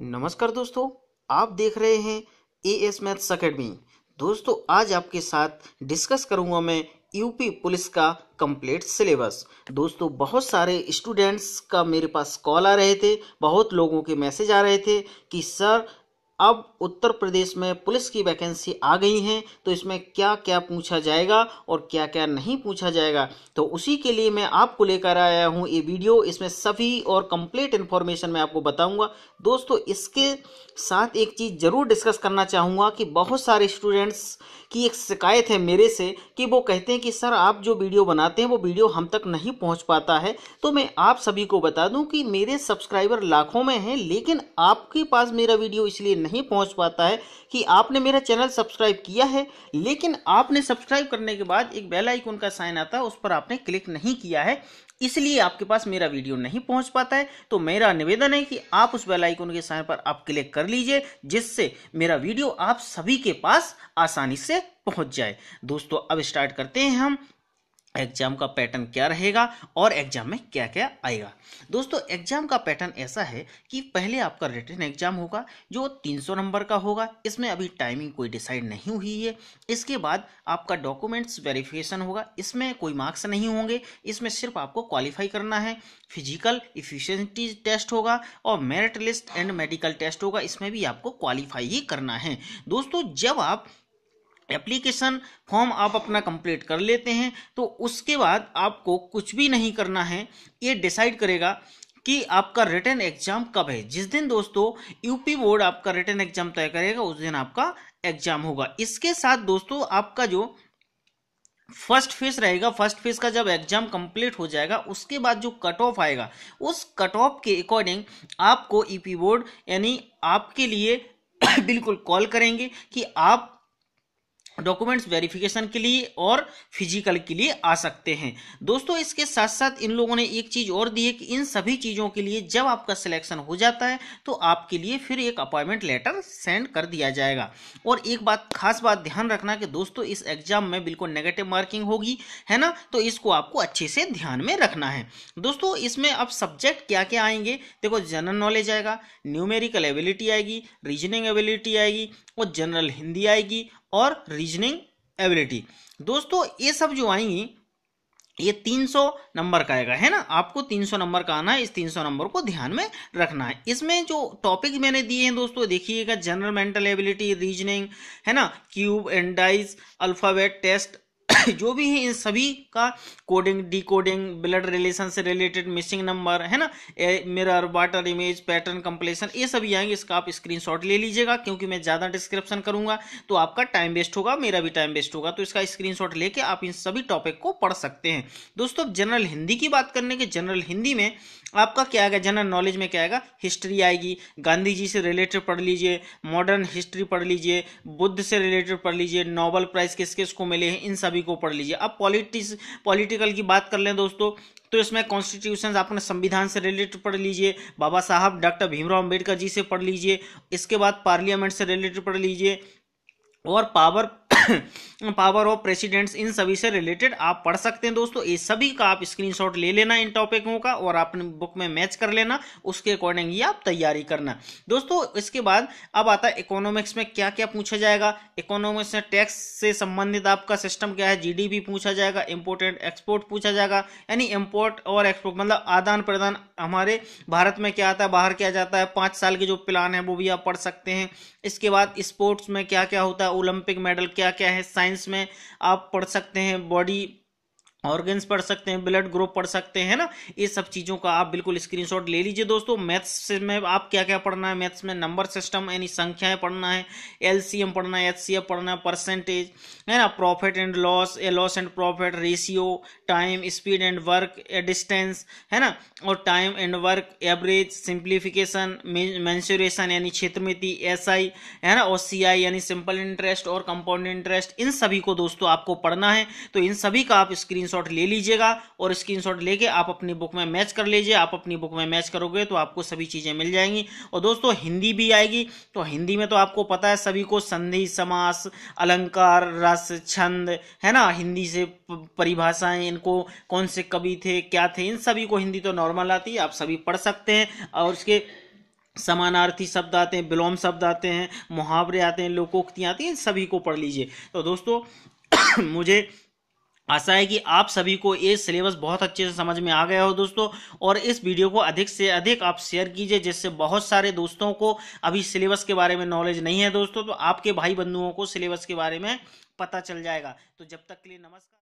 नमस्कार दोस्तों, आप देख रहे हैं एएस मैथ्स अकेडमी। दोस्तों, आज आपके साथ डिस्कस करूंगा मैं यूपी पुलिस का कंप्लीट सिलेबस। दोस्तों, बहुत सारे स्टूडेंट्स का मेरे पास कॉल आ रहे थे, बहुत लोगों के मैसेज आ रहे थे कि सर अब उत्तर प्रदेश में पुलिस की वैकेंसी आ गई हैं, तो इसमें क्या क्या पूछा जाएगा और क्या क्या नहीं पूछा जाएगा। तो उसी के लिए मैं आपको लेकर आया हूं ये वीडियो। इसमें सभी और कंप्लीट इन्फॉर्मेशन मैं आपको बताऊंगा। दोस्तों, इसके साथ एक चीज़ ज़रूर डिस्कस करना चाहूँगा कि बहुत सारे स्टूडेंट्स की एक शिकायत है मेरे से कि वो कहते हैं कि सर आप जो वीडियो बनाते हैं वो वीडियो हम तक नहीं पहुंच पाता है। तो मैं आप सभी को बता दूं कि मेरे सब्सक्राइबर लाखों में हैं, लेकिन आपके पास मेरा वीडियो इसलिए नहीं पहुंच पाता है कि आपने मेरा चैनल सब्सक्राइब किया है, लेकिन आपने सब्सक्राइब करने के बाद एक बेल आइकन का साइन आता है, उस पर आपने क्लिक नहीं किया है, इसलिए आपके पास मेरा वीडियो नहीं पहुंच पाता है। तो मेरा निवेदन है कि आप उस बेल आइकन के साइन पर आप क्लिक कर लीजिए, जिससे मेरा वीडियो आप सभी के पास आसानी से पहुंच जाए। दोस्तों, अब स्टार्ट करते हैं हम एग्जाम का पैटर्न क्या रहेगा और एग्जाम में क्या क्या आएगा। दोस्तों, एग्जाम का पैटर्न ऐसा है कि पहले आपका रिटन एग्जाम होगा जो 300 नंबर का होगा। इसमें अभी टाइमिंग कोई डिसाइड नहीं हुई है। इसके बाद आपका डॉक्यूमेंट्स वेरिफिकेशन होगा, इसमें कोई मार्क्स नहीं होंगे, इसमें सिर्फ आपको क्वालिफाई करना है। फिजिकल इफिशिएंसी टेस्ट होगा और merit list and medical test होगा, इसमें भी आपको क्वालिफाई ही करना है। दोस्तों, जब आप एप्लीकेशन फॉर्म आप अपना कंप्लीट कर लेते हैं तो उसके बाद आपको कुछ भी नहीं करना है। ये डिसाइड करेगा कि आपका रिटन एग्जाम कब है। जिस दिन दोस्तों यूपी बोर्ड आपका रिटन एग्जाम तय करेगा उस दिन आपका एग्जाम होगा। इसके साथ दोस्तों आपका जो फर्स्ट फेज रहेगा, फर्स्ट फेज का जब एग्जाम कंप्लीट हो जाएगा उसके बाद जो कट ऑफ आएगा, उस कट ऑफ के अकॉर्डिंग आपको यूपी बोर्ड यानी आपके लिए बिल्कुल कॉल करेंगे कि आप डॉक्यूमेंट्स वेरिफिकेशन के लिए और फिजिकल के लिए आ सकते हैं। दोस्तों, इसके साथ साथ इन लोगों ने एक चीज और दी है कि इन सभी चीजों के लिए जब आपका सिलेक्शन हो जाता है तो आपके लिए फिर एक अपॉइंटमेंट लेटर सेंड कर दिया जाएगा। और एक बात खास बात ध्यान रखना कि दोस्तों इस एग्जाम में बिल्कुल नेगेटिव मार्किंग होगी, है ना, तो इसको आपको अच्छे से ध्यान में रखना है। दोस्तों, इसमें अब सब्जेक्ट क्या क्या आएंगे, देखो जनरल नॉलेज आएगा, न्यूमेरिकल एबिलिटी आएगी, रीजनिंग एबिलिटी आएगी और जनरल हिंदी आएगी और रीजनिंग एबिलिटी। दोस्तों, ये सब जो आएंगी ये 300 नंबर का आएगा, है ना। आपको 300 नंबर का आना है, इस 300 नंबर को ध्यान में रखना है। इसमें जो टॉपिक मैंने दिए हैं दोस्तों देखिएगा, जनरल मेंटल एबिलिटी, रीजनिंग, है ना, cube and dice, alphabet test जो भी है इन सभी का कोडिंग, डिकोडिंग, ब्लड रिलेशन से रिलेटेड, मिसिंग नंबर, है ना, mirror, water image, pattern completion, ये सभी आएंगे। इसका आप स्क्रीनशॉट ले लीजिएगा, क्योंकि मैं ज़्यादा डिस्क्रिप्शन करूंगा तो आपका टाइम वेस्ट होगा, मेरा भी टाइम वेस्ट होगा। तो इसका स्क्रीनशॉट लेके आप इन सभी टॉपिक को पढ़ सकते हैं। दोस्तों, जनरल हिंदी की बात करने के, जनरल हिंदी में आपका क्या आएगा, जनरल नॉलेज में क्या आएगा, हिस्ट्री आएगी, गांधी जी से रिलेटेड पढ़ लीजिए, मॉडर्न हिस्ट्री पढ़ लीजिए, बुद्ध से रिलेटेड पढ़ लीजिए, नोबेल प्राइज किस किस को मिले हैं इन सभी को पढ़ लीजिए। अब पॉलिटिकल की बात कर लें दोस्तों, तो इसमें कॉन्स्टिट्यूशन अपने संविधान से रिलेटेड पढ़ लीजिए, बाबा साहब डॉक्टर भीमराव अंबेडकर जी से पढ़ लीजिए, इसके बाद पार्लियामेंट से रिलेटेड पढ़ लीजिए और पावर ऑफ प्रेसिडेंट्स, इन सभी से रिलेटेड आप पढ़ सकते हैं। दोस्तों, ये सभी का आप स्क्रीनशॉट ले लेना इन टॉपिकों का और अपने बुक में मैच कर लेना, उसके अकॉर्डिंग ही आप तैयारी करना। दोस्तों, इसके बाद अब आता है इकोनॉमिक्स में क्या क्या पूछा जाएगा। इकोनॉमिक्स में टैक्स से संबंधित आपका सिस्टम क्या है, जीडीपी पूछा जाएगा, इंपोर्ट एंड एक्सपोर्ट पूछा जाएगा, यानी इंपोर्ट और एक्सपोर्ट मतलब आदान प्रदान हमारे भारत में क्या आता है, बाहर क्या जाता है, 5 साल के जो प्लान है वो भी आप पढ़ सकते हैं। इसके बाद स्पोर्ट्स में क्या क्या होता है, ओलंपिक मेडल क्या क्या है, साइंस में आप पढ़ सकते हैं, बॉडी ऑर्गन्स पढ़ सकते हैं, ब्लड ग्रुप पढ़ सकते हैं ना। ये सब चीज़ों का आप बिल्कुल स्क्रीनशॉट ले लीजिए। दोस्तों, मैथ्स में आप क्या क्या पढ़ना है, मैथ्स में नंबर सिस्टम यानी संख्याएं पढ़ना है, एलसीएम पढ़ना है, एचसीएफ पढ़ना है, परसेंटेज, है ना, profit and loss, loss and profit, ratio, time, speed and work, distance, है ना, और time and work, average, simplification, mensuration यानी क्षेत्रमिति, एसआई, है ना, और सीआई यानी सिंपल इंटरेस्ट और कंपाउंड इंटरेस्ट, इन सभी को दोस्तों आपको पढ़ना है। तो इन सभी का आप स्क्रीनशॉट ले लीजिएगा और स्क्रीनशॉट लेके आप अपनी बुक में मैच कर लीजिए। आप अपनी बुक में मैच करोगे तो आपको सभी चीजें मिल जाएंगी। और दोस्तों, हिंदी भी आएगी, तो हिंदी में तो आपको पता है सभी को, संधि, समास, अलंकार, रस, छंद, है ना, हिंदी से परिभाषाएं, इनको कौन से कवि थे, क्या थे, इन सभी को हिंदी तो नॉर्मल आती है, आप सभी पढ़ सकते हैं। और उसके समानार्थी शब्द आते हैं, विलोम शब्द आते हैं, मुहावरे आते हैं, लोकोक्तियाँ आती हैं, सभी को पढ़ लीजिए। तो दोस्तों मुझे आशा है कि आप सभी को ये सिलेबस बहुत अच्छे से समझ में आ गया हो दोस्तों। और इस वीडियो को अधिक से अधिक आप शेयर कीजिए, जिससे बहुत सारे दोस्तों को अभी सिलेबस के बारे में नॉलेज नहीं है दोस्तों, तो आपके भाई बंधुओं को सिलेबस के बारे में पता चल जाएगा। तो जब तक के लिए नमस्कार।